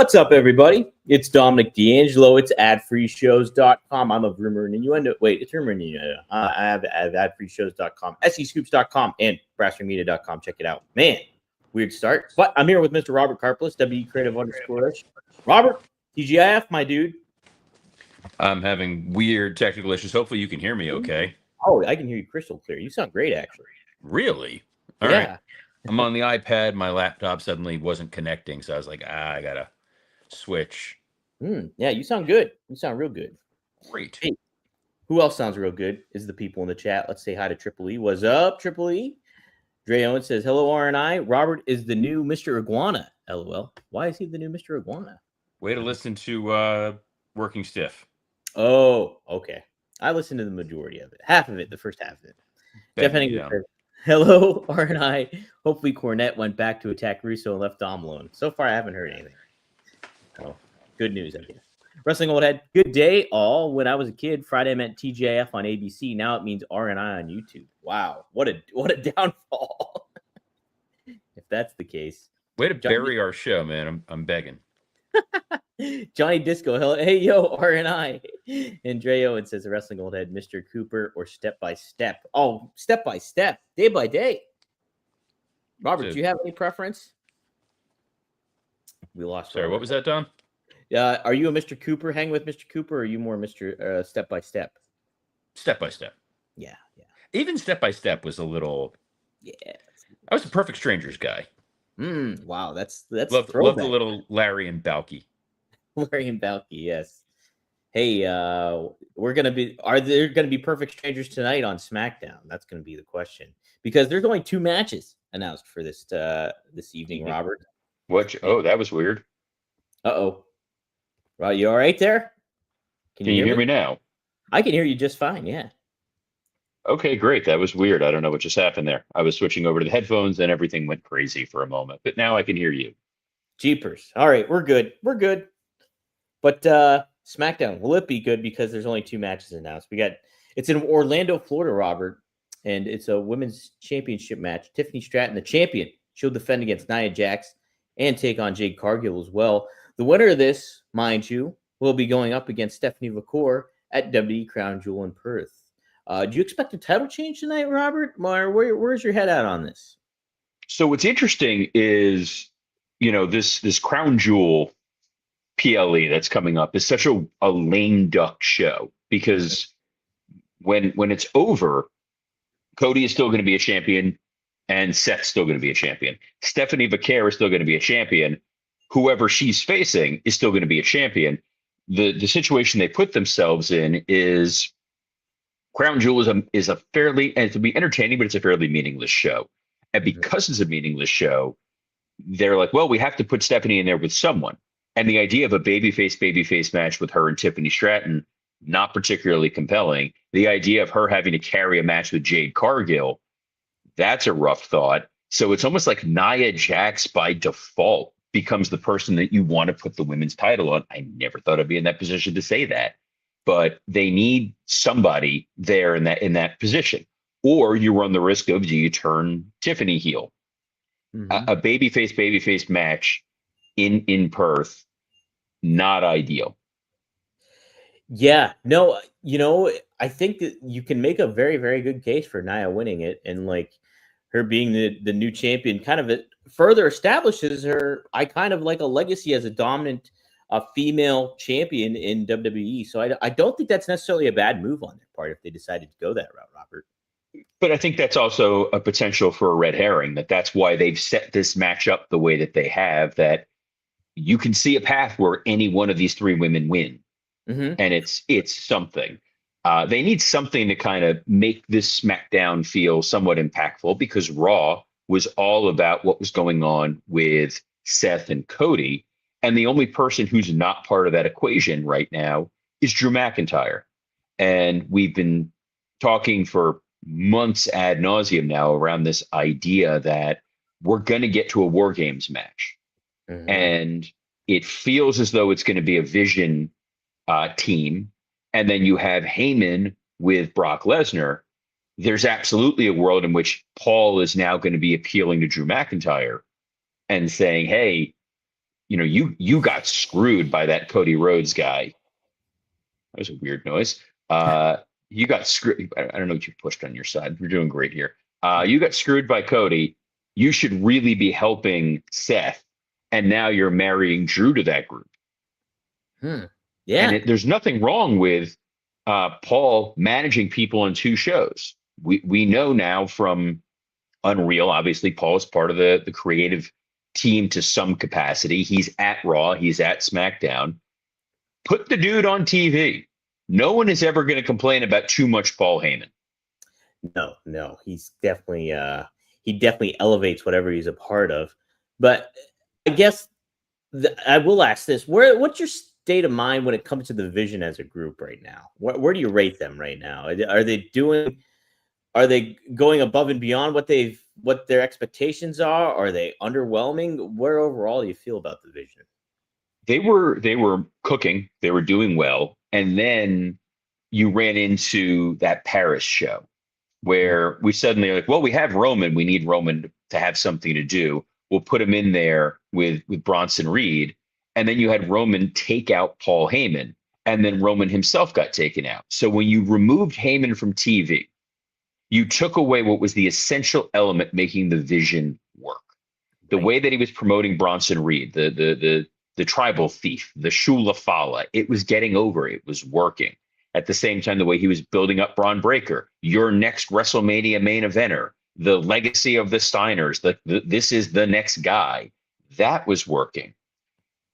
What's up, everybody? It's Dominic D'Angelo. It's adfreeshows.com. I'm of Rumor and Innuendo. Wait, it's Rumor and Innuendo. I have adfreeshows.com, scoops.com, and brassringmedia.com. Check it out. Man, weird start. But I'm here with Mr. Robert Karplus, WCreative_. Robert, TGIF, my dude. I'm having weird technical issues. Hopefully you can hear me okay. Oh, I can hear you crystal clear. You sound great, actually. Really? All right. I'm on the iPad. My laptop suddenly wasn't connecting, so I was like, I gotta switch. Yeah, you sound good. You sound real good. Great. Hey, who else sounds real good is the people in the chat. Let's say hi to Triple E. What's up, Triple E? Dre Owen says, hello, RNI. Robert is the new Mr. Iguana. LOL. Why is he the new Mr. Iguana? Way to listen to Working Stiff. Oh, okay. I listened to the majority of it. Half of it, the first half of it. Jeff Henning says, hello, RNI. Hopefully Cornette went back to attack Russo and left Dom alone. So far, I haven't heard anything. Oh, good news, I guess. Wrestling Old Head, good day, all. When I was a kid, Friday meant TJF on ABC. Now it means RNI on YouTube. Wow, what a downfall. If that's the case. Way to bury our show, man. I'm begging. Johnny Disco, hey yo, RNI. And Dre Owen says the Wrestling Old Head, Mr. Cooper or Step by Step. Oh, Step by Step, day by day. Robert, do you have any preference? We lost. Sorry, what was that, Don? Are you a Mr. Cooper? Hang with Mr. Cooper, or are you more Mr. Step by Step? Step by Step. Yeah. Even Step by Step was a little. Yeah. I was a Perfect Strangers guy. Wow, that's love the little Larry and Balky. Larry and Balky, yes. Hey, are there gonna be Perfect Strangers tonight on SmackDown? That's gonna be the question, because there's only 2 matches announced for this evening, Robert. What? Oh, that was weird. Uh-oh. Right, you all right there? Can you hear me now? I can hear you just fine, yeah. Okay, great. That was weird. I don't know what just happened there. I was switching over to the headphones and everything went crazy for a moment, but now I can hear you. Jeepers. All right, we're good. But SmackDown, will it be good because there's only 2 matches announced? It's in Orlando, Florida, Robert, and it's a women's championship match. Tiffany Stratton, the champion, she'll defend against Nia Jax and take on Jade Cargill as well. The winner of this, mind you, will be going up against Stephanie McCour at WWE Crown Jewel in Perth. Do you expect a title change tonight, Robert? Where's your head at on this? So what's interesting is, this Crown Jewel PLE that's coming up is such a lame duck show, because when it's over, Cody is still going to be a champion and Seth's still going to be a champion. Stephanie McCour is still going to be a champion. Whoever she's facing is still going to be a champion. The situation they put themselves in is Crown Jewel is a fairly, and it'll be entertaining, but it's a fairly meaningless show. And because it's a meaningless show, they're like, well, we have to put Stephanie in there with someone. And the idea of a babyface match with her and Tiffany Stratton, not particularly compelling. The idea of her having to carry a match with Jade Cargill, that's a rough thought. So it's almost like Nia Jax by default becomes the person that you want to put the women's title on. I never thought I'd be in that position to say that, but they need somebody there in that position. Or you run the risk of, do you turn Tiffany heel? A babyface match in Perth, not ideal. Yeah, no, I think that you can make a very, very good case for Nia winning it, and like her being the new champion kind of further establishes her. I kind of like a legacy as a dominant female champion in WWE. So I don't think that's necessarily a bad move on their part if they decided to go that route, Robert. But I think that's also a potential for a red herring, that's why they've set this match up the way that they have, that you can see a path where any one of these 3 women win. And it's something. They need something to kind of make this SmackDown feel somewhat impactful, because Raw was all about what was going on with Seth and Cody. And the only person who's not part of that equation right now is Drew McIntyre. And we've been talking for months ad nauseum now around this idea that we're going to get to a War Games match. And it feels as though it's going to be a Vision team. And then you have Heyman with Brock Lesnar. There's absolutely a world in which Paul is now going to be appealing to Drew McIntyre and saying, hey, you got screwed by that Cody Rhodes guy. That was a weird noise. You got screwed. I don't know what you pushed on your side. You're doing great here. You got screwed by Cody. You should really be helping Seth, and now you're marrying Drew to that group. Yeah. And there's nothing wrong with Paul managing people on two shows. We know now from Unreal, obviously, Paul is part of the creative team to some capacity. He's at Raw, he's at SmackDown. Put the dude on TV. No one is ever going to complain about too much Paul Heyman. No, he's definitely he definitely elevates whatever he's a part of. But I guess I will ask this: what's your state of mind when it comes to the Vision as a group right now? Where do you rate them right now? Are they doing? Are they going above and beyond what their expectations are? Are they underwhelming? Where overall do you feel about the Vision? They were cooking, they were doing well, and then you ran into that Paris show where we suddenly are like, well, we have Roman, we need Roman to have something to do. We'll put him in there with Bronson Reed, and then you had Roman take out Paul Heyman, and then Roman himself got taken out. So when you removed Heyman from TV, you took away what was the essential element making the Vision work. The Right. way that he was promoting Bronson Reed, the tribal thief, the Shula Fala, it was getting over. It was working. At the same time, the way he was building up Braun Breaker, your next WrestleMania main eventer, the legacy of the Steiners, this is the next guy, that was working.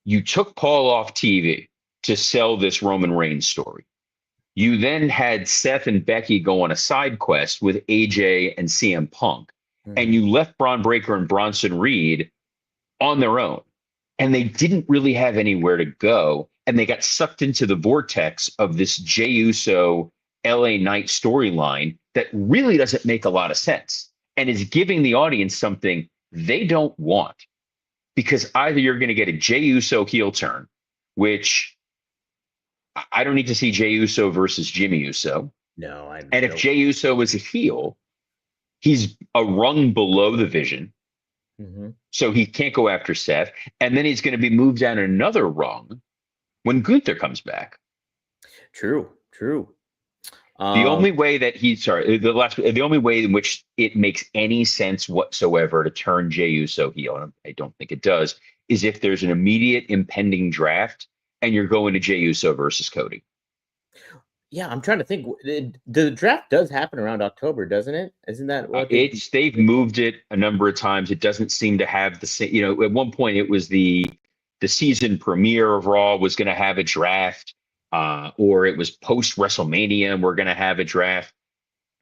You took Paul off TV to sell this Roman Reigns story. You then had Seth and Becky go on a side quest with AJ and CM Punk, and you left Braun Breaker and Bronson Reed on their own. And they didn't really have anywhere to go. And they got sucked into the vortex of this Jey Uso LA Knight storyline that really doesn't make a lot of sense and is giving the audience something they don't want. Because either you're going to get a Jey Uso heel turn, which I don't need to see Jey Uso versus Jimmy Uso. No, and if Jey Uso was a heel, he's a rung below the Vision. So he can't go after Seth. And then he's going to be moved down another rung when Gunther comes back. True. The only way that the only way in which it makes any sense whatsoever to turn Jey Uso heel, and I don't think it does, is if there's an immediate impending draft and you're going to Jey Uso versus Cody. Yeah, I'm trying to think. The draft does happen around October, doesn't it? Isn't that what they've moved it a number of times. It doesn't seem to have the same. At one point it was the season premiere of Raw was going to have a draft, or it was post WrestleMania and we're going to have a draft.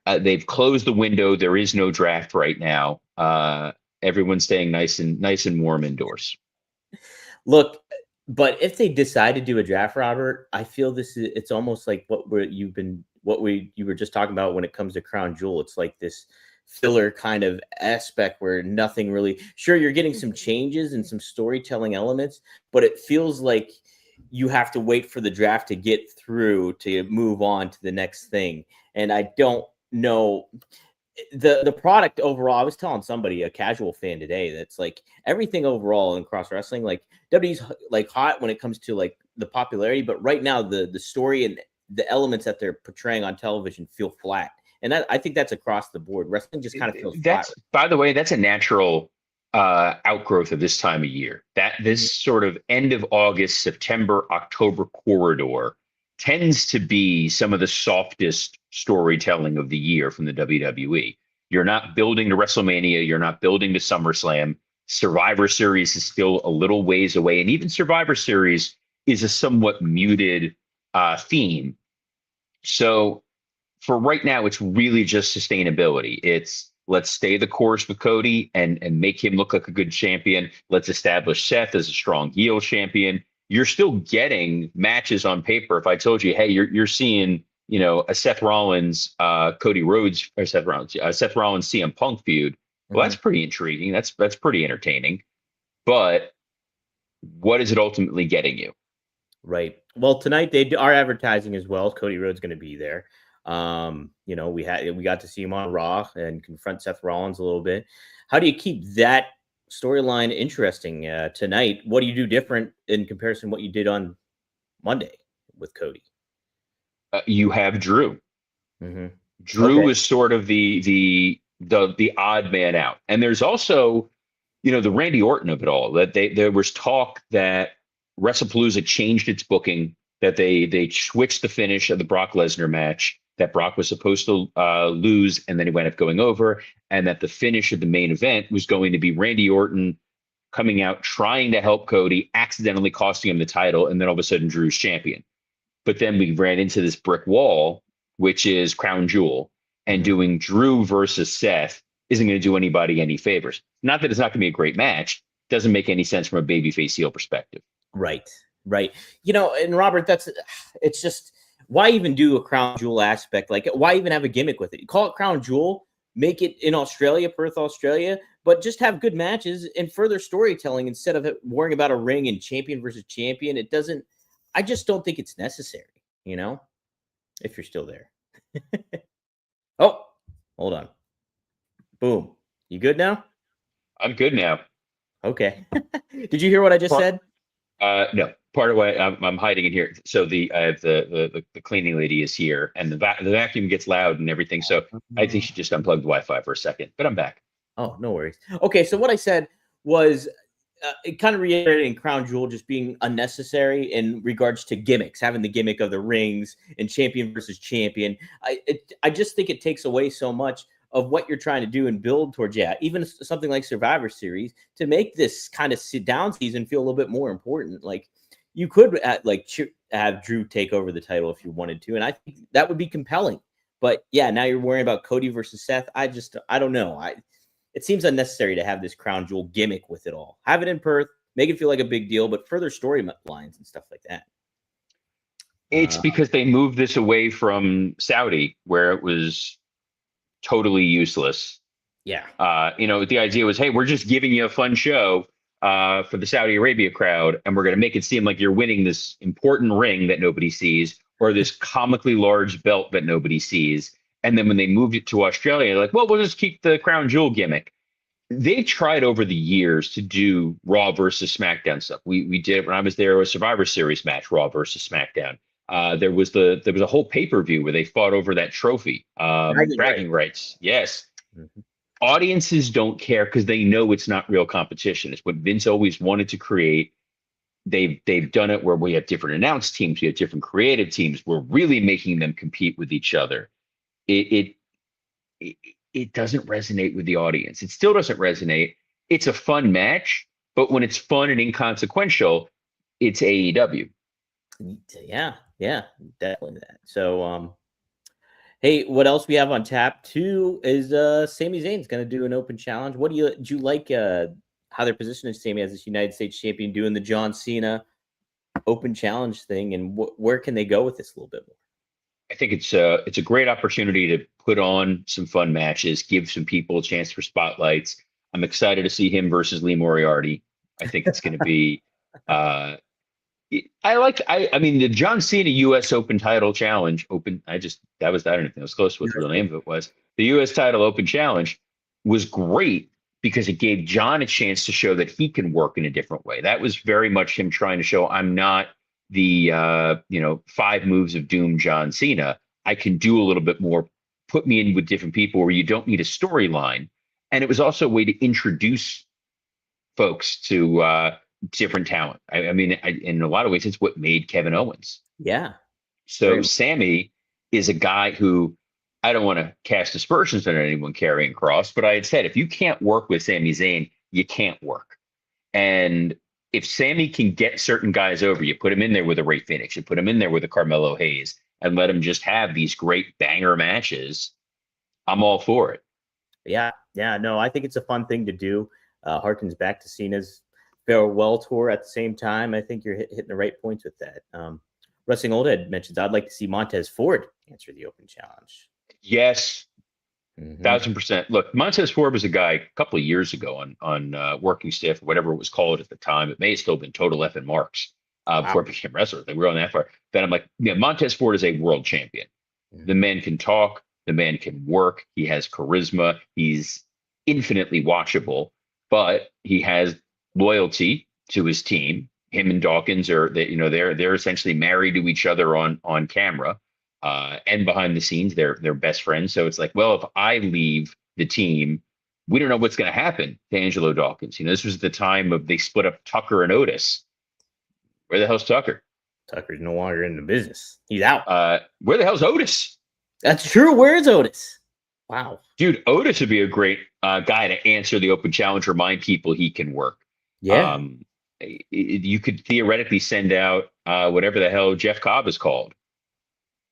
They've closed the window. There is no draft right now. Everyone's staying nice and warm indoors. Look, but if they decide to do a draft, Robert, I feel it's almost like you were just talking about when it comes to Crown Jewel. It's like this filler kind of aspect where nothing really, sure, you're getting some changes and some storytelling elements, but it feels like you have to wait for the draft to get through to move on to the next thing. And I don't know the product overall. I was telling somebody, a casual fan today, that's like everything overall in cross wrestling, like WWE's like hot when it comes to like the popularity, but right now the story and the elements that they're portraying on television feel flat. And I think that's across the board. Wrestling just kind of feels flat. By the way, that's a natural outgrowth of this time of year. That this sort of end of August, September, October corridor tends to be some of the softest storytelling of the year from the WWE. You're not building to WrestleMania. You're not building to SummerSlam. Survivor Series is still a little ways away. And even Survivor Series is a somewhat muted theme. So for right now, it's really just sustainability. It's let's stay the course with Cody and make him look like a good champion. Let's establish Seth as a strong heel champion. You're still getting matches on paper. If I told you, hey, you're seeing, a Seth Rollins, Cody Rhodes, or Seth Rollins CM Punk feud. Well, that's pretty intriguing. That's pretty entertaining. But what is it ultimately getting you? Right. Well, tonight they are advertising as well. Cody Rhodes going to be there. We got to see him on Raw and confront Seth Rollins a little bit. How do you keep that storyline interesting tonight. What do you do different in comparison to what you did on Monday with Cody? You have Drew. Mm-hmm. Drew Okay. is sort of the odd man out, and there's also, the Randy Orton of it all. That there was talk that WrestlePalooza changed its booking, that they switched the finish of the Brock Lesnar match, that Brock was supposed to lose, and then he wound up going over, and that the finish of the main event was going to be Randy Orton coming out trying to help Cody, accidentally costing him the title, and then all of a sudden Drew's champion. But then we ran into this brick wall, which is Crown Jewel, and Mm-hmm. doing Drew versus Seth isn't going to do anybody any favors. Not that it's not going to be a great match. Doesn't make any sense from a babyface heel perspective. Right. Right. And Robert, it's just, why even do a Crown Jewel aspect? Like, why even have a gimmick with it? You call it Crown Jewel, make it in Australia, Perth, Australia, but just have good matches and further storytelling instead of worrying about a ring and champion versus champion. I just don't think it's necessary, if you're still there. Oh, hold on. Boom. You good now? I'm good now. Okay. Did you hear what I just said? No. Part of why I'm hiding in here. So the cleaning lady is here, and the vacuum gets loud and everything. So I think she just unplugged the Wi-Fi for a second, but I'm back. Oh, no worries. Okay, so what I said was it kind of reiterating Crown Jewel just being unnecessary in regards to gimmicks, having the gimmick of the rings and champion versus champion. I just think it takes away so much of what you're trying to do and build towards, even something like Survivor Series, to make this kind of sit down season feel a little bit more important. Like, you could have Drew take over the title if you wanted to, and I think that would be compelling. But yeah, now you're worrying about Cody versus Seth. I don't know. It seems unnecessary to have this Crown Jewel gimmick with it all. Have it in Perth, make it feel like a big deal, but further storylines and stuff like that. It's because they moved this away from Saudi, where it was totally useless. Yeah. The idea was, hey, we're just giving you a fun show for the Saudi Arabia crowd, and we're going to make it seem like you're winning this important ring that nobody sees, or this comically large belt that nobody sees. And then when they moved it to Australia, they're like, well, we'll just keep the Crown Jewel gimmick. They've tried over the years to do Raw versus SmackDown stuff. We did, when I was there, a Survivor Series match, Raw versus SmackDown. There was a whole pay-per-view where they fought over that trophy, bragging rights. Yes. Mm-hmm. Audiences don't care because they know it's not real competition. It's what Vince always wanted to create. They've done it where we have different announce teams, we have different creative teams. We're really making them compete with each other. It doesn't resonate with the audience. It still doesn't resonate. It's a fun match, but when it's fun and inconsequential, it's AEW. Yeah, definitely that. So, hey, what else we have on tap too is Sami Zayn's going to do an open challenge. Do you like how they're positioning Sami as this United States champion, doing the John Cena open challenge thing, and where can they go with this a little bit more? I think it's a great opportunity to put on some fun matches, give some people a chance for spotlights. I'm excited to see him versus Lee Moriarty. I think it's going to be. I mean, the John Cena U.S. Open Title Challenge. I don't know. It was close to what the real name of it was. The U.S. Title Open Challenge was great because it gave John a chance to show that he can work in a different way. That was very much him trying to show, I'm not the 5 moves of doom John Cena. I can do a little bit more. Put me in with different people where you don't need a storyline. And it was also a way to introduce folks to different talent. I mean, in a lot of ways, it's what made Kevin Owens. Yeah. So Sami is a guy who, I don't want to cast aspersions on anyone carrying cross, but I had said, if you can't work with Sami Zayn, you can't work. And if Sami can get certain guys over, you put him in there with a Ray Phoenix, you put him in there with a Carmelo Hayes, and let him just have these great banger matches, I'm all for it. Yeah. No, I think it's a fun thing to do. Harkens back to Cena's farewell tour at the same time. I think you're hitting the right points with that. Wrestling Old Head mentions, I'd like to see Montez Ford answer the open challenge. Yes. 1,000%. Look, Montez Ford was a guy a couple of years ago on Working Stiff, whatever it was called at the time. It may have still been Total F and Marks before it became wrestler. They were on that far. Then I'm like, yeah, Montez Ford is a world champion. The man can talk. The man can work. He has charisma. He's infinitely watchable. but he has loyalty to his team. Him and Dawkins are they're essentially married to each other on camera, and behind the scenes they're best friends. So it's like, well, if I leave the team, we don't know what's going to happen to Angelo Dawkins. This was the time of they split up Tucker and Otis. Where the hell's Tucker? Tucker's no longer in the business. He's out. Where the hell's Otis? That's true. Where is Otis? Wow. Dude, Otis would be a great guy to answer the open challenge, remind people he can work. Yeah. You could theoretically send out whatever the hell Jeff Cobb is called.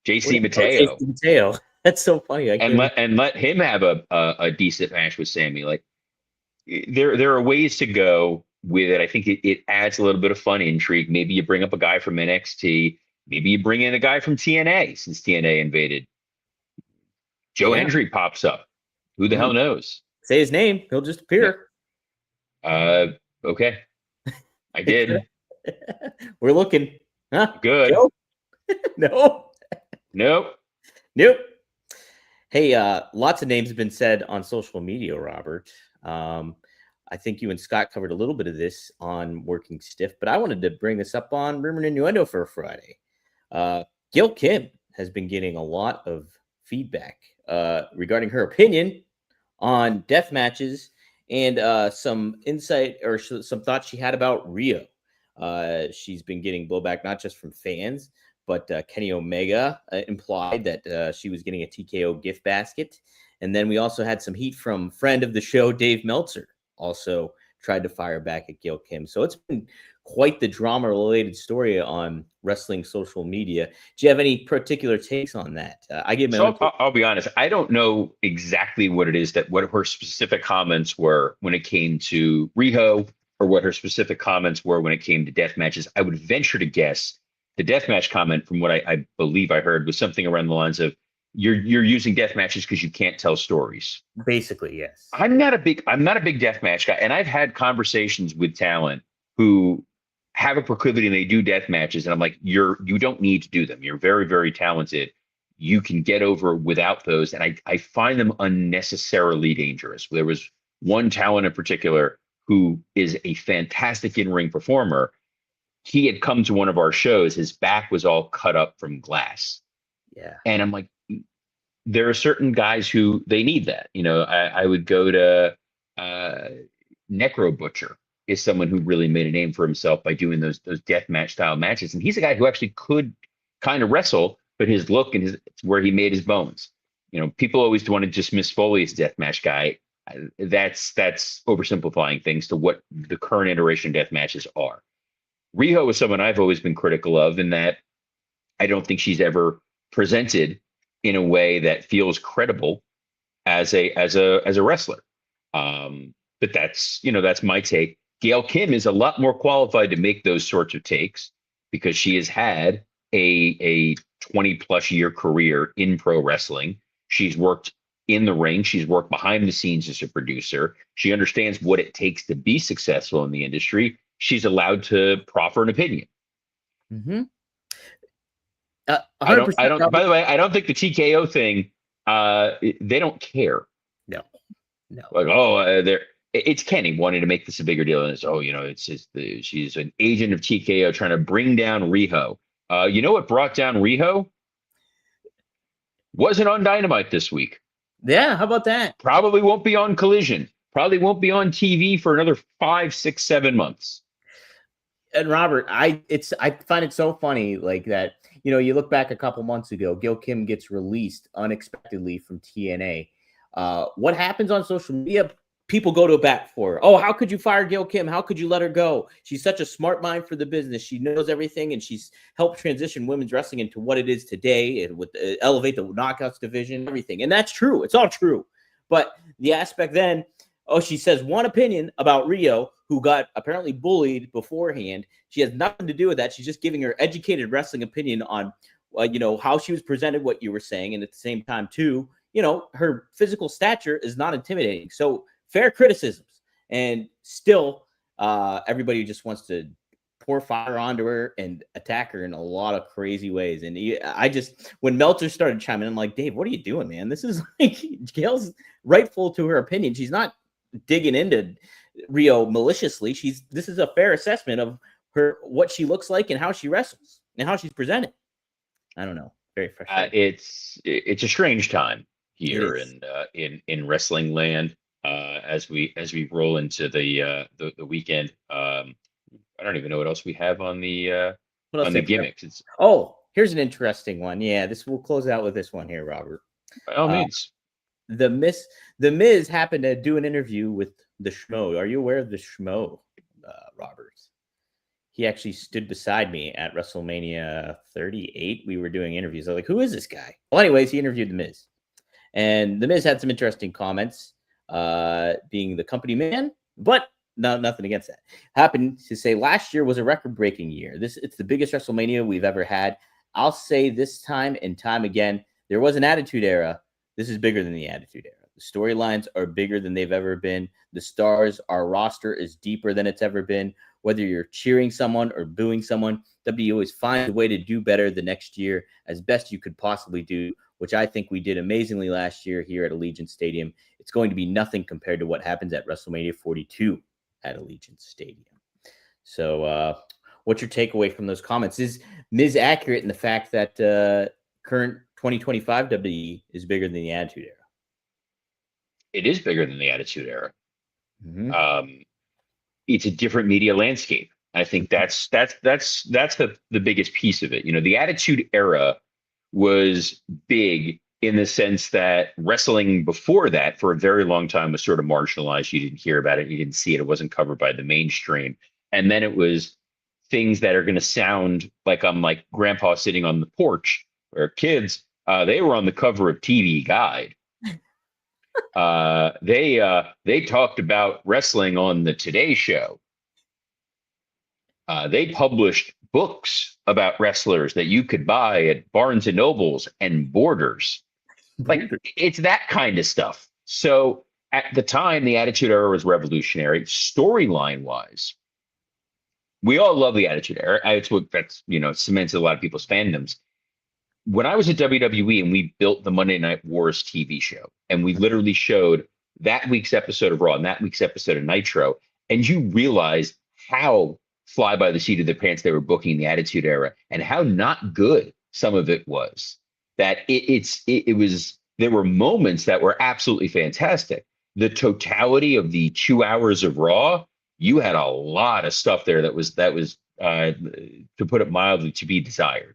JC Mateo. JC Mateo. That's so funny. And let him have a decent match with Sammy. Like there are ways to go with it. I think it adds a little bit of fun intrigue. Maybe you bring up a guy from NXT. Maybe you bring in a guy from TNA since TNA invaded. Joe Hendry pops up. Who the hell knows? Say his name. He'll just appear. Okay. I did. We're looking. Huh? Good. Joe? No. Nope. Hey, lots of names have been said on social media, Robert. I think you and Scott covered a little bit of this on Working Stiff, but I wanted to bring this up on Rumor and Innuendo for a Friday. Gail Kim has been getting a lot of feedback regarding her opinion on death matches and some insight or some thoughts she had about Rio. She's been getting blowback not just from fans, but Kenny Omega implied that she was getting a TKO gift basket. And then we also had some heat from friend of the show, Dave Meltzer, also tried to fire back at Gail Kim. So it's been quite the drama-related story on wrestling social media. Do you have any particular takes on that? I give my own take. I'll be honest. I don't know exactly what it is what her specific comments were when it came to Riho, or what her specific comments were when it came to death matches. I would venture to guess the deathmatch comment, from what I believe I heard, was something around the lines of, you're using death matches because you can't tell stories. Basically, yes. I'm not a big deathmatch guy, and I've had conversations with talent who have a proclivity and they do death matches, and I'm like, you don't need to do them. You're very, very talented. You can get over without those, and I find them unnecessarily dangerous. There was one talent in particular who is a fantastic in-ring performer. He had come to one of our shows. His back was all cut up from glass. Yeah. And I'm like, there are certain guys who they need that. I would go to Necro Butcher is someone who really made a name for himself by doing those death match style matches. And he's a guy who actually could kind of wrestle, but his look and it's where he made his bones. People always want to dismiss Foley as a death match guy. That's oversimplifying things to what the current iteration death matches are. Riho is someone I've always been critical of, in that I don't think she's ever presented in a way that feels credible as a wrestler. But that's my take. Gail Kim is a lot more qualified to make those sorts of takes because she has had a 20+ year career in pro wrestling. She's worked in the ring. She's worked behind the scenes as a producer. She understands what it takes to be successful in the industry. She's allowed to proffer an opinion. Mm-hmm. I don't. By the way, I don't think the TKO thing. They don't care. No. Like, it's Kenny wanting to make this a bigger deal. And she's an agent of TKO trying to bring down Riho. You know what brought down Riho? Wasn't on Dynamite this week. Yeah, how about that? Probably won't be on Collision. Probably won't be on TV for another 5, 6, 7 months. And Robert, I find it so funny, like that. You look back a couple months ago, Gail Kim gets released unexpectedly from TNA. What happens on social media? People go to bat for her. Oh, how could you fire Gail Kim? How could you let her go? She's such a smart mind for the business. She knows everything, and she's helped transition women's wrestling into what it is today, and with elevate the knockouts division, everything. And that's true. It's all true. But the aspect then, she says one opinion about Rio, who got apparently bullied beforehand. She has nothing to do with that. She's just giving her educated wrestling opinion on, how she was presented, what you were saying. And at the same time, too, her physical stature is not intimidating. So fair criticisms. And still, everybody just wants to pour fire onto her and attack her in a lot of crazy ways. And when Meltzer started chiming in, I'm like, Dave, what are you doing, man? This is like Gail's rightful to her opinion. She's not digging into Rio maliciously. This is a fair assessment of what she looks like and how she wrestles and how she's presented. I don't know. Very frustrating. It's a strange time It here is. in wrestling land as we roll into the weekend. I don't even know what else we have What else on they the put up? gimmicks. It's Oh, here's an interesting one. Yeah, this we'll close out with this one here, Robert. by all Uh, means. the Miz happened to do an interview with the Schmo. Are you aware of the Schmo, Robert? He actually stood beside me at WrestleMania 38. We were doing interviews. I was like, who is this guy? Well, anyways, he interviewed The Miz. And The Miz had some interesting comments, being the company man, but nothing against that. Happened to say last year was a record-breaking year. It's the biggest WrestleMania we've ever had. I'll say this time and time again, there was an Attitude Era. This is bigger than the Attitude Era. The storylines are bigger than they've ever been. The stars, our roster is deeper than it's ever been. Whether you're cheering someone or booing someone, WWE always finds a way to do better the next year as best you could possibly do, which I think we did amazingly last year here at Allegiant Stadium. It's going to be nothing compared to what happens at WrestleMania 42 at Allegiant Stadium. So, what's your takeaway from those comments? Is Miz accurate in the fact that current 2025 WWE is bigger than the Attitude Era? It is bigger than the Attitude Era. Mm-hmm. It's a different media landscape. I think that's the biggest piece of it. The Attitude Era was big in the sense that wrestling before that for a very long time was sort of marginalized. You didn't hear about it, you didn't see it, it wasn't covered by the mainstream. And then it was things that are going to sound like I'm like grandpa sitting on the porch, where kids, they were on the cover of TV Guide. They talked about wrestling on the Today Show. They published books about wrestlers that you could buy at Barnes and Nobles and Borders. Like, it's that kind of stuff. So at the time, the Attitude Era was revolutionary storyline wise. We all love the Attitude Era. That's cements a lot of people's fandoms. When I was at WWE and we built the Monday Night Wars TV show, and we literally showed that week's episode of Raw and that week's episode of Nitro, and you realize how fly by the seat of their pants they were booking the Attitude Era and how not good some of it was. That it was, there were moments that were absolutely fantastic. The totality of the 2 hours of Raw, you had a lot of stuff there that was to put it mildly, to be desired.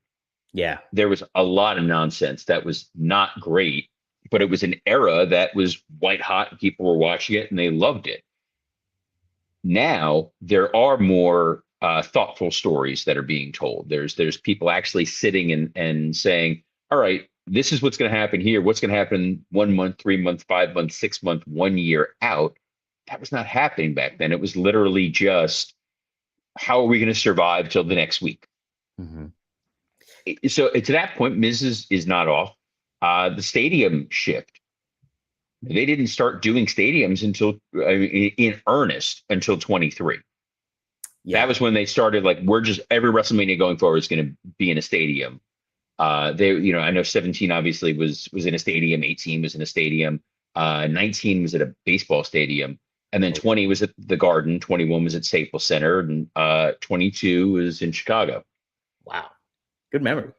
Yeah. There was a lot of nonsense that was not great, but it was an era that was white hot and people were watching it and they loved it. Now there are more thoughtful stories that are being told. There's people actually sitting and saying, all right, this is what's going to happen here. What's going to happen 1 month, 3 months, 5 months, 6 months, 1 year out. That was not happening back then. It was literally just, how are we going to survive till the next week? Mm-hmm. So to that point, Miz is not off. The stadium shift. They didn't start doing stadiums until in earnest until 23. Yeah. That was when they started, like, we're just, every WrestleMania going forward is going to be in a stadium. I know 17 obviously was in a stadium, 18 was in a stadium, 19 was at a baseball stadium, and then 20 was at the Garden, 21 was at Staples Center, and 22 was in Chicago. Wow. Good memory.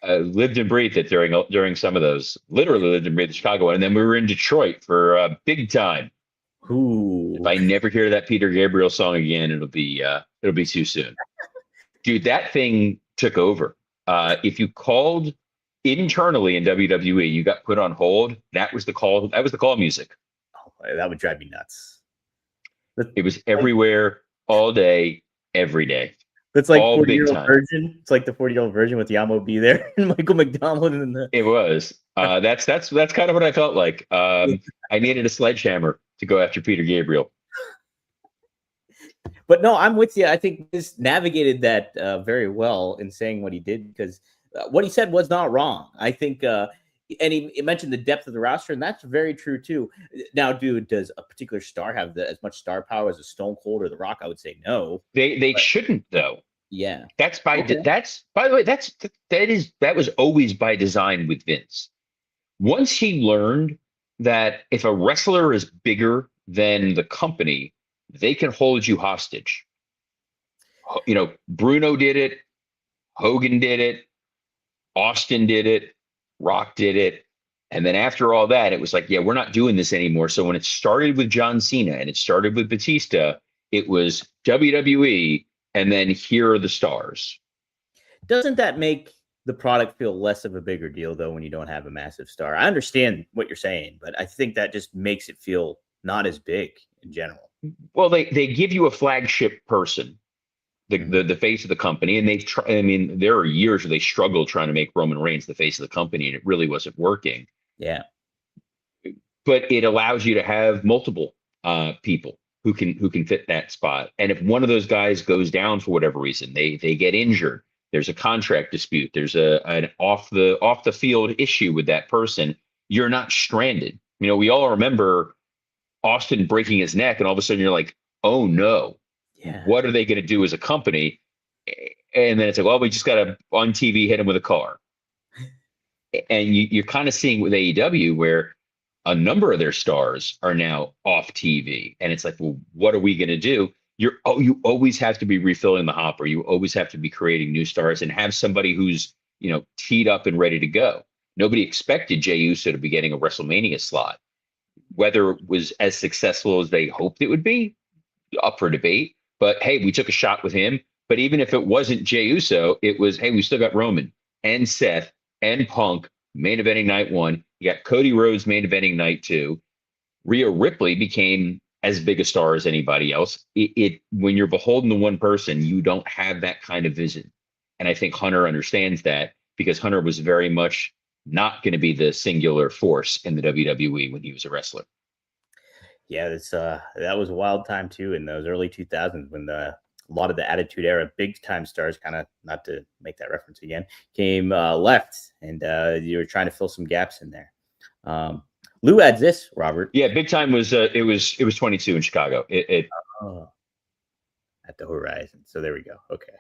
I lived and breathed it during some of those. Literally lived and breathed Chicago, and then we were in Detroit for big time. Ooh. If I never hear that Peter Gabriel song again, it'll be too soon. Dude, that thing took over. If you called internally in WWE, you got put on hold. That was the call. That was the call music. Oh, that would drive me nuts. It was everywhere, all day, every day. That's like all 40-year-old version. It's like the 40-year-old version with Yamo B there and Michael McDonald and the. It was. That's kind of what I felt like. I needed a sledgehammer to go after Peter Gabriel. But no, I'm with you. I think this navigated that very well in saying what he did, because what he said was not wrong. I think, and he mentioned the depth of the roster, and that's very true too. Now, does a particular star have as much star power as a Stone Cold or The Rock? I would say no. They shouldn't, though. Yeah, that's by the way, that was always by design with Vince. Once he learned that if a wrestler is bigger than the company, they can hold you hostage. You know, Bruno did it, Hogan did it, Austin did it, Rock did it. And then after all that, it was like, yeah, we're not doing this anymore. So when it started with John Cena and it started with Batista, it was WWE, and then here are the stars. Doesn't that make the product feel less of a bigger deal, though, when you don't have a massive star? I understand what you're saying, but I think that just makes it feel not as big in general. Well, they give you a flagship person, the face of the company, and they've tried. I mean, there are years where they struggled trying to make Roman Reigns the face of the company, and it really wasn't working. Yeah. But it allows you to have multiple people who can fit that spot. And if one of those guys goes down for whatever reason, they get injured, there's a contract dispute, there's an off the field issue with that person, you're not stranded. You know, we all remember Austin breaking his neck, and all of a sudden you're like, oh no, Yeah. what are they going to do as a company? And then it's like, well, we just got to on TV hit him with a car. And you're kind of seeing with AEW where a number of their stars are now off TV, and it's like, well, what are we going to do? You always have to be refilling the hopper. You always have to be creating new stars and have somebody who's, you know, teed up and ready to go. Nobody expected Jey Uso to be getting a WrestleMania slot. Whether it was as successful as they hoped it would be, up for debate. But hey, we took a shot with him. But even if it wasn't Jey Uso, it was, hey, we still got Roman and Seth and Punk main eventing night one. You got Cody Rhodes main eventing night two. Rhea Ripley became as big a star as anybody else. It when you're beholden to one person, you don't have that kind of vision. And I think Hunter understands that, because Hunter was very much not going to be the singular force in the WWE when he was a wrestler. Yeah, it's that was a wild time too in those early 2000s when a lot of the Attitude Era big time stars, kind of, not to make that reference again, came left, and you were trying to fill some gaps in there. Lou adds this, Robert. Yeah, big time was it was 22 in Chicago. Oh, at the horizon. So there we go. Okay.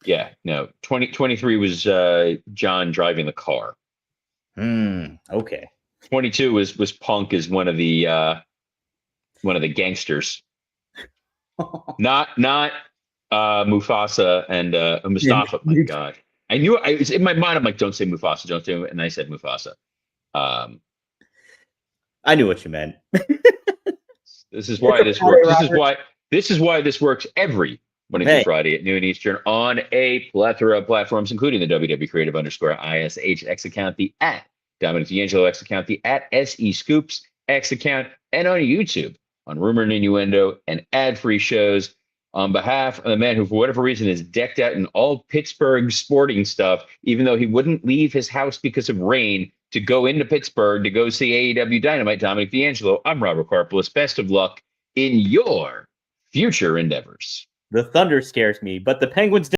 Yeah, no, 2023 was John driving the car. Okay. 22 was Punk as one of the gangsters. not Mufasa and Mustafa. My God, I knew I was in my mind. I'm like, don't say Mufasa, don't say it. And I said Mufasa. I knew what you meant. This is why this works. This is why this works every Monday through Friday at noon Eastern on a plethora of platforms, including the WW_ISH X account, the at Dominic D'Angelo X account, the at SE Scoops X account, and on YouTube on Rumor and Innuendo and ad-free shows. On behalf of the man who, for whatever reason, is decked out in all Pittsburgh sporting stuff, even though he wouldn't leave his house because of rain to go into Pittsburgh to go see AEW Dynamite, Dominic D'Angelo, I'm Robert Karpolis. Best of luck in your future endeavors. The Thunder scares me, but the Penguins